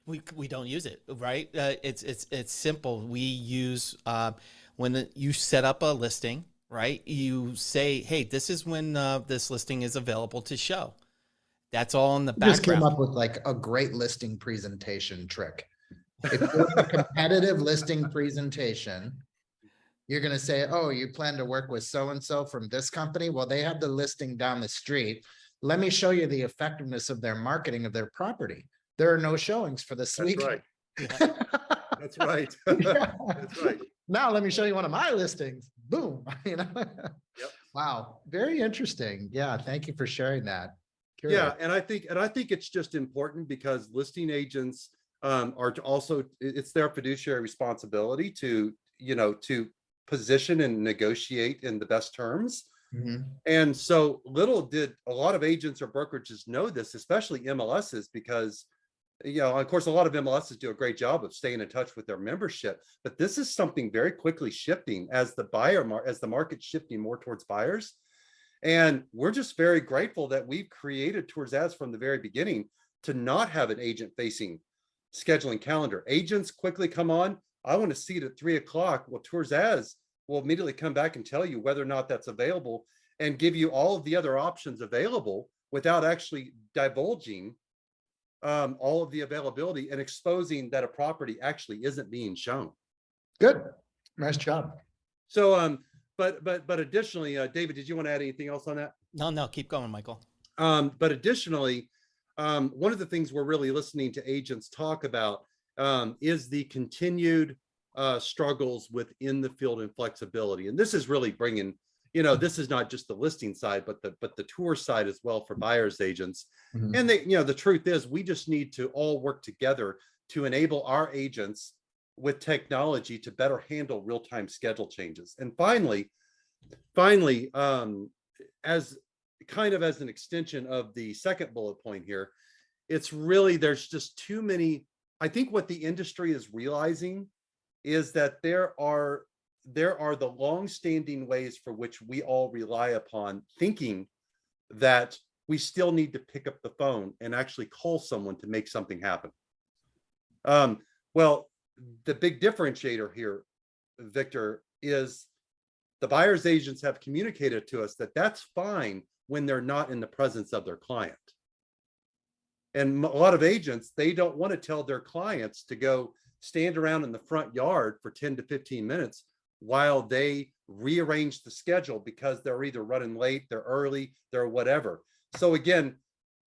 [SPEAKER 3] We don't use it, right? It's simple. We use when you set up a listing, right? You say, hey, this is when this listing is available to show. That's all in the
[SPEAKER 1] You just came
[SPEAKER 3] background.
[SPEAKER 1] up with like a great listing presentation trick. If you have a competitive listing presentation, you're going to say, oh, you plan to work with so-and-so from this company? Well, they have the listing down the street. Let me show you the effectiveness of their marketing of their property. There are no showings for this
[SPEAKER 2] That's
[SPEAKER 1] week.
[SPEAKER 2] right.
[SPEAKER 3] Yeah.
[SPEAKER 2] That's right.
[SPEAKER 1] Yeah.
[SPEAKER 2] That's right.
[SPEAKER 1] Now let me show you one of my listings. Boom. You know?
[SPEAKER 2] Yep.
[SPEAKER 1] Wow. Very interesting. Yeah. Thank you for sharing that. Curious.
[SPEAKER 2] Yeah, and I think it's just important because listing agents are also, it's their fiduciary responsibility to, to position and negotiate in the best terms.
[SPEAKER 1] Mhm.
[SPEAKER 2] And so little did a lot of agents or brokerages know this, especially MLSs, because of course, a lot of MLSs do a great job of staying in touch with their membership, but this is something very quickly shifting as the market's shifting more towards buyers. And we're just very grateful that we've created TourZazz from the very beginning to not have an agent facing scheduling calendar. Agents quickly come on. I want to see it at 3 o'clock. Well, TourZazz will immediately come back and tell you whether or not that's available and give you all of the other options available without actually divulging all of the availability and exposing that a property actually isn't being shown.
[SPEAKER 1] Good. Nice job.
[SPEAKER 2] So, but additionally, David, did you want to add anything else on that?
[SPEAKER 3] No, keep going, Michael.
[SPEAKER 2] But additionally, one of the things we're really listening to agents talk about is the continued struggles within the field and flexibility. And this is really bringing, this is not just the listing side, but the tour side as well for buyers agents.
[SPEAKER 1] Mhm.
[SPEAKER 2] And the truth is, we just need to all work together to enable our agents with technology to better handle real-time schedule changes. And finally, as kind of as an extension of the second bullet point here, it's really, there's just too many. I think what the industry is realizing is that there are the long-standing ways for which we all rely upon thinking that we still need to pick up the phone and actually call someone to make something happen. Well, the big differentiator here, Victor, is the buyer's agents have communicated to us that that's fine when they're not in the presence of their client. And a lot of agents, they don't want to tell their clients to go stand around in the front yard for 10 to 15 minutes while they rearrange the schedule because they're either running late, they're early, they're whatever. So again,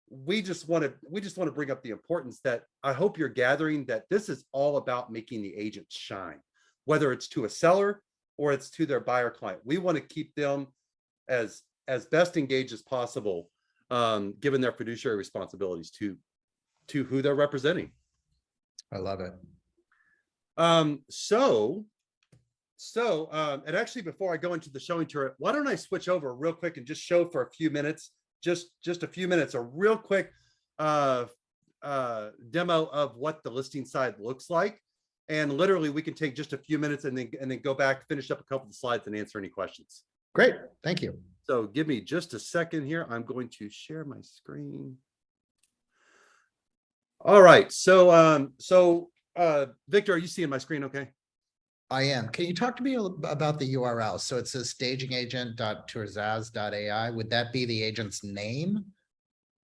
[SPEAKER 2] we just want to bring up the importance that I hope you're gathering that this is all about making the agents shine, whether it's to a seller or it's to their buyer client. We want to keep them as best engaged as possible, given their fiduciary responsibilities to who they're representing.
[SPEAKER 1] I love it.
[SPEAKER 2] And actually, before I go into the showing tour, why don't I switch over real quick and just show for a few minutes, just a few minutes, a real quick demo of what the listing side looks like. And literally we can take just a few minutes and then go back, finish up a couple of slides and answer any questions.
[SPEAKER 1] Great. Thank you.
[SPEAKER 2] So give me just a second here. I'm going to share my screen. All right. So, Victor, are you seeing my screen okay?
[SPEAKER 1] I am. Can you talk to me about the URL? So it says stagingagent.tourzazz.ai. Would that be the agent's name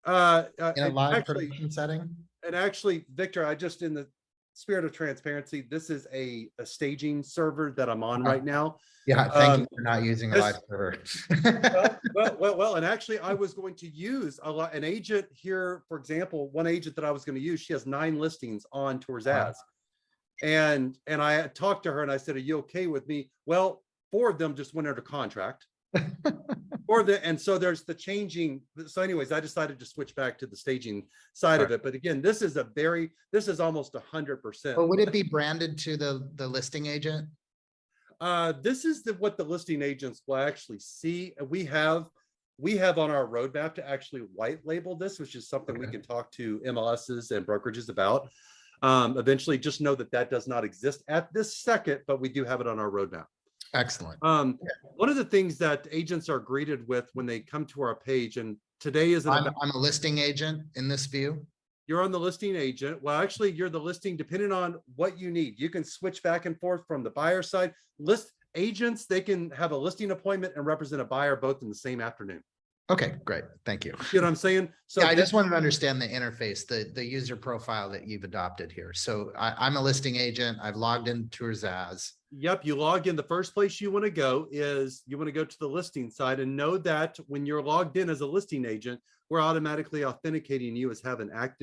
[SPEAKER 1] in a live production setting?
[SPEAKER 2] And actually, Victor, I just, in the spirit of transparency, this is a staging server that I'm on right now.
[SPEAKER 1] Yeah, thank you for not using a live server.
[SPEAKER 2] well, and actually I was going to use an agent here, for example, one agent that I was going to use, she has 9 listings on TourZazz. And I talked to her and I said, are you okay with me? Well, 4 of them just went under contract. And so there's the changing. So anyways, I decided to switch back to the staging side of it. But again, this is almost 100%.
[SPEAKER 1] But would it be branded to the listing agent?
[SPEAKER 2] This is what the listing agents will actually see. We have on our roadmap to actually white label this, which is something we can talk to MLSs and brokerages about. Eventually, just know that does not exist at this second, but we do have it on our roadmap.
[SPEAKER 1] Excellent.
[SPEAKER 2] One of the things that agents are greeted with when they come to our page, and today is
[SPEAKER 1] I'm a listing agent in this view.
[SPEAKER 2] You're on the listing agent. Well, actually, you're the listing depending on what you need. You can switch back and forth from the buyer side. List agents, they can have a listing appointment and represent a buyer both in the same afternoon.
[SPEAKER 1] Okay, great. Thank you.
[SPEAKER 2] You know what I'm saying? So
[SPEAKER 1] yeah, I just wanted to understand the interface, the user profile that you've adopted here. So I'm a listing agent. I've logged in TourZazz.
[SPEAKER 2] Yep, you log in. The first place you want to go is you want to go to the listing side, and know that when you're logged in as a listing agent, we're automatically authenticating you as having an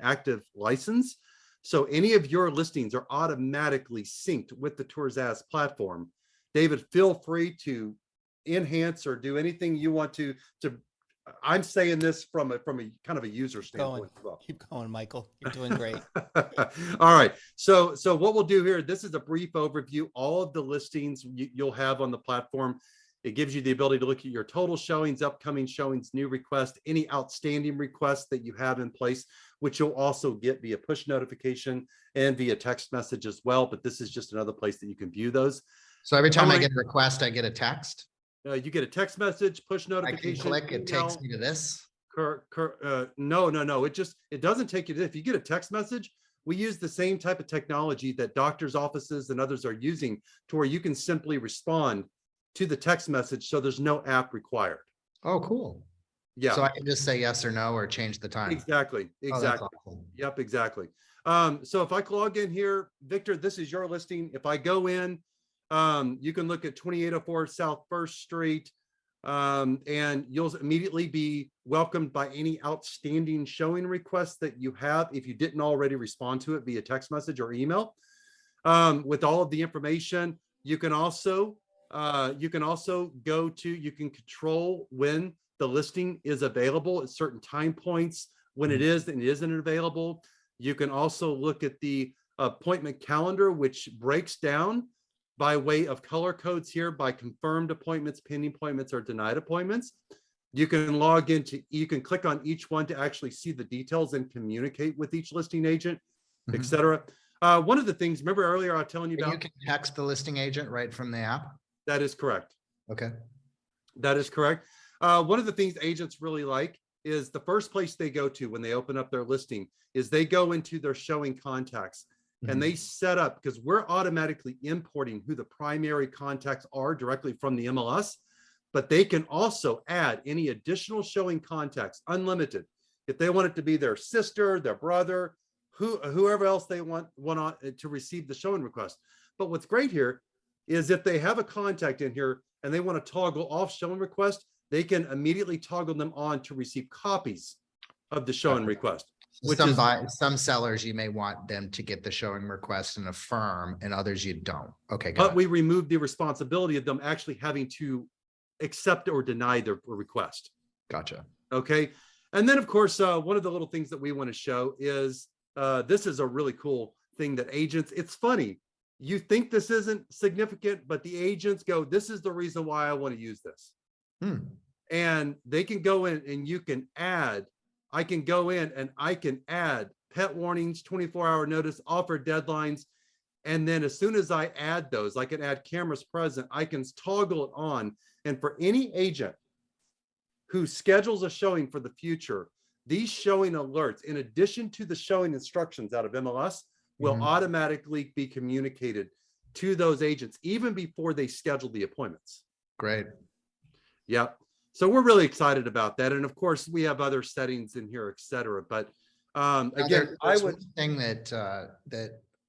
[SPEAKER 2] active license. So any of your listings are automatically synced with the TourZazz platform. David, feel free to enhance or do anything you want to. I'm saying this from a kind of a user standpoint as well.
[SPEAKER 3] Keep going, Michael. You're doing great.
[SPEAKER 2] All right. So what we'll do here, this is a brief overview. All of the listings you'll have on the platform. It gives you the ability to look at your total showings, upcoming showings, new requests, any outstanding requests that you have in place, which you'll also get via push notification and via text message as well. But this is just another place that you can view those.
[SPEAKER 1] So every time I get a request, I get a text?
[SPEAKER 2] You get a text message, push notification.
[SPEAKER 1] I can click, it takes me to this?
[SPEAKER 2] No. It doesn't take you to, if you get a text message, we use the same type of technology that doctors' offices and others are using to where you can simply respond to the text message. So there's no app required.
[SPEAKER 1] Oh, cool.
[SPEAKER 2] Yeah.
[SPEAKER 1] So I can just say yes or no or change the time.
[SPEAKER 2] Exactly.
[SPEAKER 1] Oh, that's awesome.
[SPEAKER 2] Yep, exactly. So if I log in here, Victor, this is your listing. If I go in, you can look at 2804 South First Street, and you'll immediately be welcomed by any outstanding showing requests that you have if you didn't already respond to it via text message or email. With all of the information, you can also you can control when the listing is available at certain time points, when it is and isn't available. You can also look at the appointment calendar, which breaks down by way of color codes here by confirmed appointments, pending appointments, or denied appointments. You can you can click on each one to actually see the details and communicate with each listing agent, etc. One of the things, remember earlier I was telling you about—
[SPEAKER 1] You can text the listing agent right from the app?
[SPEAKER 2] That is correct.
[SPEAKER 1] Okay.
[SPEAKER 2] That is correct. One of the things agents really like is the first place they go to when they open up their listing is they go into their showing contacts and they set up, because we're automatically importing who the primary contacts are directly from the MLS, but they can also add any additional showing contacts, unlimited. If they want it to be their sister, their brother, whoever else they want on, to receive the showing request. But what's great here is if they have a contact in here and they want to toggle off showing request, they can immediately toggle them on to receive copies of the showing request. Which
[SPEAKER 1] some sellers, you may want them to get the showing request and affirm, and others you don't. Okay, got
[SPEAKER 2] but
[SPEAKER 1] it.
[SPEAKER 2] we remove the responsibility of them actually having to accept or deny their request.
[SPEAKER 1] Gotcha.
[SPEAKER 2] Okay. And then of course, one of the little things that we want to show is, this is a really cool thing that agents, it's funny. You think this isn't significant, but the agents go, this is the reason why I want to use this. And they can go in and you can add, I can go in and I can add pet warnings, 24-hour notice, offer deadlines. And then as soon as I add those, I can add cameras present, I can toggle it on. And for any agent who schedules a showing for the future, these showing alerts, in addition to the showing instructions out of MLS, will automatically be communicated to those agents even before they schedule the appointments.
[SPEAKER 1] Great.
[SPEAKER 2] Yep. So we're really excited about that. And of course, we have other settings in here, et cetera. But again,
[SPEAKER 1] I would thing that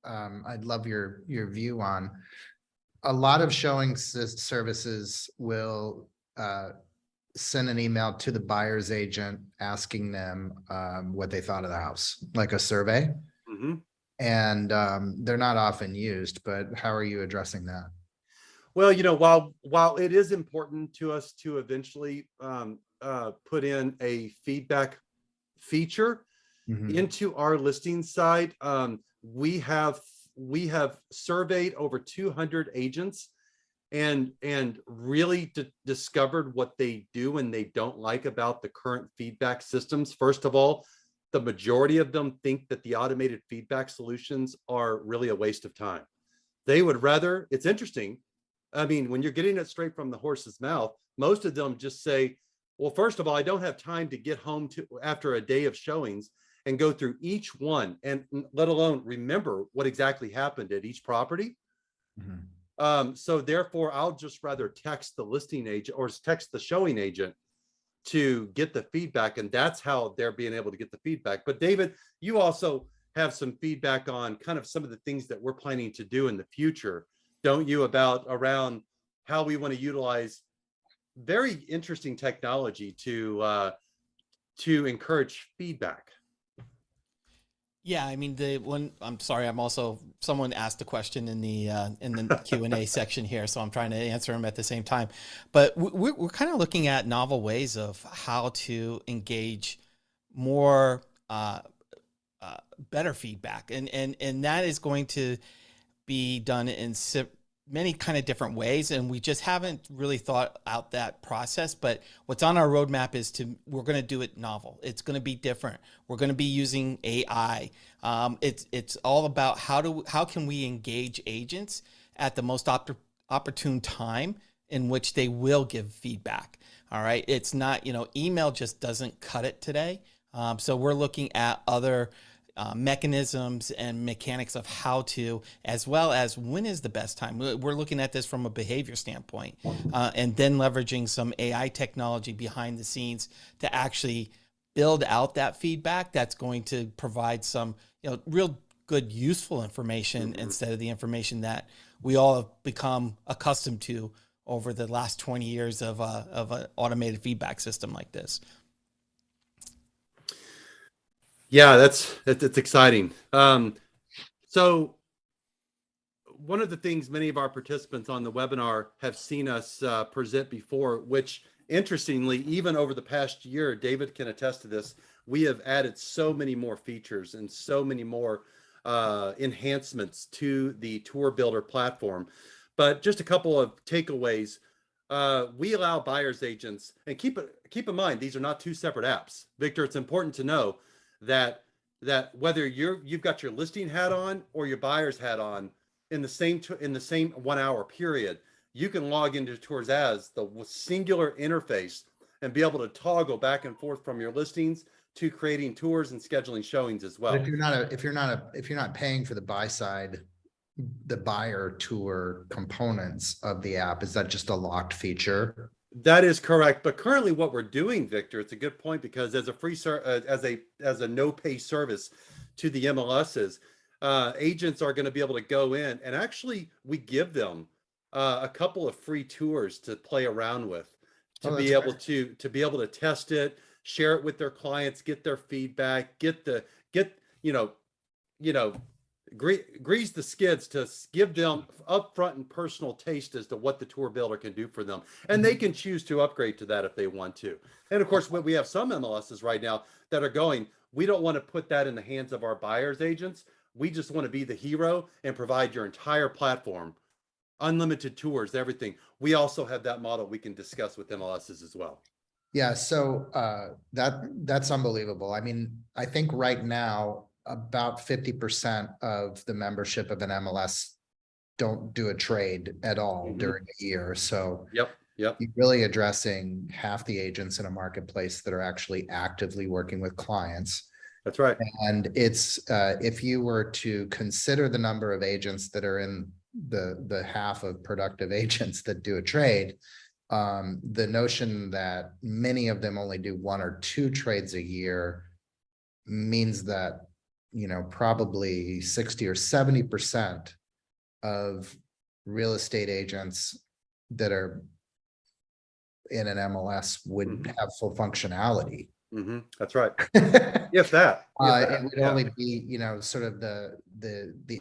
[SPEAKER 1] I'd love your view on. A lot of showing services will send an email to the buyer's agent asking them what they thought of the house, like a survey. And they're not often used, but how are you addressing that?
[SPEAKER 2] Well, while it is important to us to eventually put in a feedback feature into our listing site, we have surveyed over 200 agents and really discovered what they do and they don't like about the current feedback systems. First of all, the majority of them think that the automated feedback solutions are really a waste of time. They would rather, it's interesting, I mean, when you're getting it straight from the horse's mouth, most of them just say, well, first of all, I don't have time to get home after a day of showings and go through each one, and let alone remember what exactly happened at each property. So therefore, I'll just rather text the listing agent or text the showing agent to get the feedback. And that's how they're being able to get the feedback. But David, you also have some feedback on kind of some of the things that we're planning to do in the future, don't you, around how we want to utilize very interesting technology to encourage feedback.
[SPEAKER 3] Yeah, I mean, I'm sorry, someone asked a question in the Q&A section here, so I'm trying to answer them at the same time. But we're kind of looking at novel ways of how to engage more better feedback, and that is going to be done in many kind of different ways, and we just haven't really thought out that process. But what's on our roadmap is we're going to do it novel. It's going to be different. We're going to be using AI. It's all about how can we engage agents at the most opportune time in which they will give feedback. All right. It's not, email just doesn't cut it today. So we're looking at other mechanisms and mechanics of how to, as well as when is the best time. We're looking at this from a behavior standpoint, and then leveraging some AI technology behind the scenes to actually build out that feedback that's going to provide some, real good, useful information instead of the information that we all have become accustomed to over the last 20 years of an automated feedback system like this.
[SPEAKER 2] Yeah, that's exciting. So one of the things many of our participants on the webinar have seen us present before, which interestingly, even over the past year, David can attest to this, we have added so many more features and so many more enhancements to the Tour Builder platform. But just a couple of takeaways. We allow buyer's agents, and keep in mind, these are not two separate apps. Victor, it's important to know that whether you've got your listing hat on or your buyer's hat on in the same 1 hour period, you can log into TourZazz, the singular interface and be able to toggle back and forth from your listings to creating tours and scheduling showings as well.
[SPEAKER 1] But if you're not paying for the buy side, the buyer tour components of the app, is that just a locked feature?
[SPEAKER 2] That is correct. But currently what we're doing, Victor, it's a good point, because as a free as a no pay service to the MLSs, agents are going to be able to go in, and actually we give them a couple of free tours to play around with, to be able to test it, share it with their clients, get their feedback, get grease the skids, to give them upfront and personal taste as to what the tour builder can do for them. And they can choose to upgrade to that if they want to. And of course, we have some MLSs right now that are going, we don't want to put that in the hands of our buyers agents. We just want to be the hero and provide your entire platform, unlimited tours, everything. We also have that model we can discuss with MLSs as well.
[SPEAKER 1] Yeah, so that's unbelievable. I mean, I think right now about 50% of the membership of an MLS don't do a trade at all during a year. So
[SPEAKER 2] Yep.
[SPEAKER 1] you're really addressing half the agents in a marketplace that are actually actively working with clients.
[SPEAKER 2] That's right.
[SPEAKER 1] And it's if you were to consider the number of agents that are in the half of productive agents that do a trade, the notion that many of them only do 1 or 2 trades a year means that, you know, probably 60 or 70% of real estate agents that are in an MLS would have full functionality.
[SPEAKER 2] That's right. If that,
[SPEAKER 1] it would only be, you know, sort of the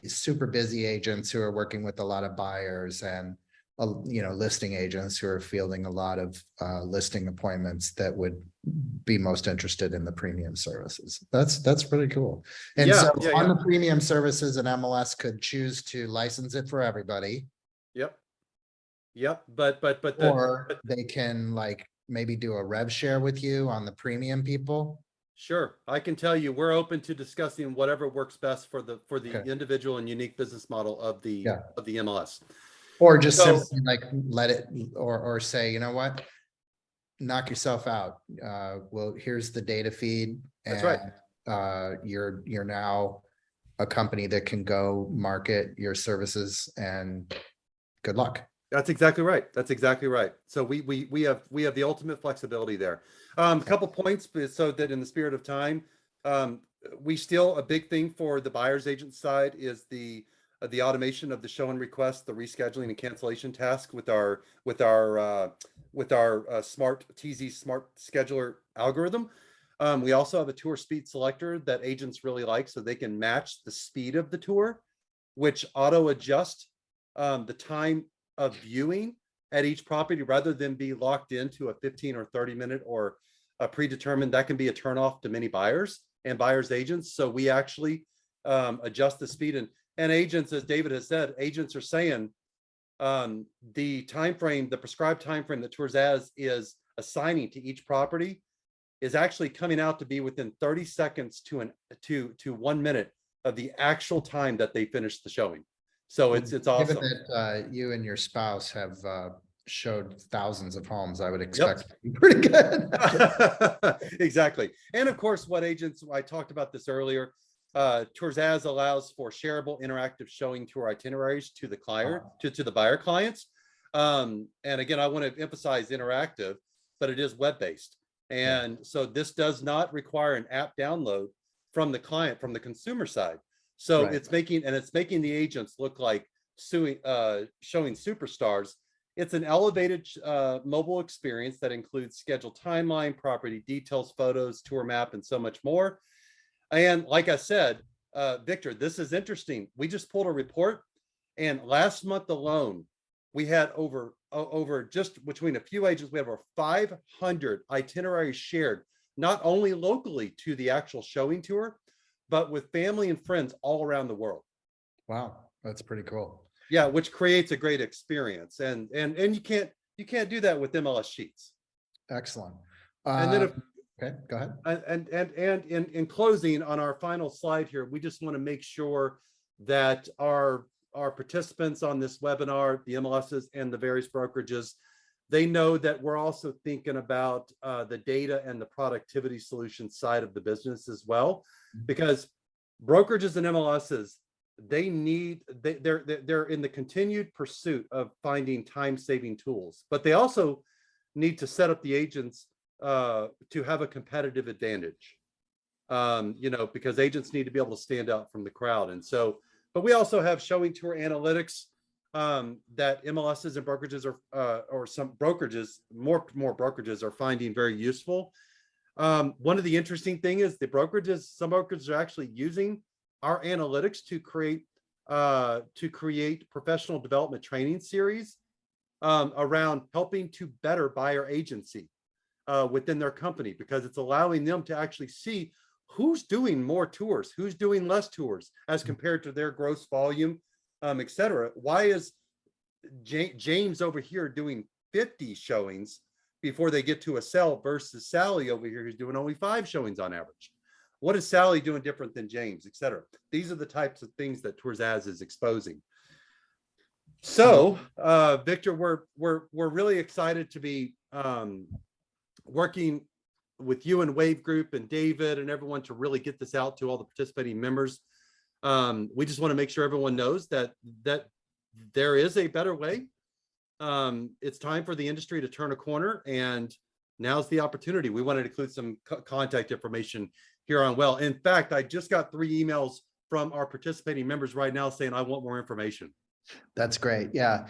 [SPEAKER 1] super busy agents who are working with a lot of buyers, and you know, listing agents who are fielding a lot of listing appointments that would be most interested in the premium services. That's pretty cool. And on the premium services, an MLS could choose to license it for everybody.
[SPEAKER 2] But
[SPEAKER 1] they can like maybe do a rev share with you on the premium people.
[SPEAKER 2] Sure, I can tell you we're open to discussing whatever works best for the individual and unique business model of the MLS.
[SPEAKER 1] Or just simply like let it, or say, you know what, knock yourself out. Well, here's the data feed. And,
[SPEAKER 2] that's right.
[SPEAKER 1] You're now a company that can go market your services, and good luck.
[SPEAKER 2] That's exactly right. That's exactly right. So we have the ultimate flexibility there. A couple points, so that in the spirit of time, we still, a big thing for the buyer's agent side is the automation of the show and request, the rescheduling and cancellation task with our smart TourZazz smart scheduler algorithm. We also have a tour speed selector that agents really like, so they can match the speed of the tour, which auto adjust the time of viewing at each property rather than be locked into a 15 or 30 minute or a predetermined. That can be a turnoff to many buyers and buyers agents. So we actually adjust the speed, and agents, as David has said, agents are saying the time frame, the prescribed time frame that TourZazz is assigning to each property is actually coming out to be within 30 seconds to 1 minute of the actual time that they finished the showing. So it's awesome.
[SPEAKER 1] Given that you and your spouse have showed thousands of homes, I would expect to be pretty good.
[SPEAKER 2] Exactly. And of course, what agents, I talked about this earlier, TourZazz allows for shareable interactive showing tour itineraries to the client, to the buyer clients. And again, I want to emphasize interactive, but it is web-based. And so this does not require an app download from the client, from the consumer side. So it's making the agents look like showing superstars. It's an elevated mobile experience that includes scheduled timeline, property details, photos, tour map, and so much more. And like I said, Victor, this is interesting. We just pulled a report, and last month alone, we had over just between a few agents, we have over 500 itineraries shared, not only locally to the actual showing tour, but with family and friends all around the world.
[SPEAKER 1] Wow, that's pretty cool.
[SPEAKER 2] Yeah, which creates a great experience, and you can't do that with MLS sheets.
[SPEAKER 1] Excellent.
[SPEAKER 2] And then
[SPEAKER 1] okay, go ahead.
[SPEAKER 2] And in closing, on our final slide here, we just want to make sure that our participants on this webinar, the MLSs and the various brokerages, They know that we're also thinking about the data and the productivity solution side of the business as well, because brokerages and MLSs, they're in the continued pursuit of finding time-saving tools, but they also need to set up the agents to have a competitive advantage. Because agents need to be able to stand out from the crowd. And so, but we also have showing tour analytics that MLSs and brokerages or some brokerages, more brokerages are finding very useful. One of the interesting thing is some brokerages are actually using our analytics to create professional development training series around helping to better buyer agency within their company, because it's allowing them to actually see who's doing more tours, who's doing less tours as compared to their gross volume, et cetera. Why is James over here doing 50 showings before they get to a sell versus Sally over here who's doing only 5 showings on average? What is Sally doing different than James, et cetera? These are the types of things that TourZazz is exposing. So, Victor, we're really excited to be working with you and Wave Group and David and everyone to really get this out to all the participating members. We just want to make sure everyone knows that there is a better way. It's time for the industry to turn a corner, and now's the opportunity. We wanted to include some contact information here on Well. In fact, I just got 3 emails from our participating members right now saying, I want more information.
[SPEAKER 1] That's great. Yeah.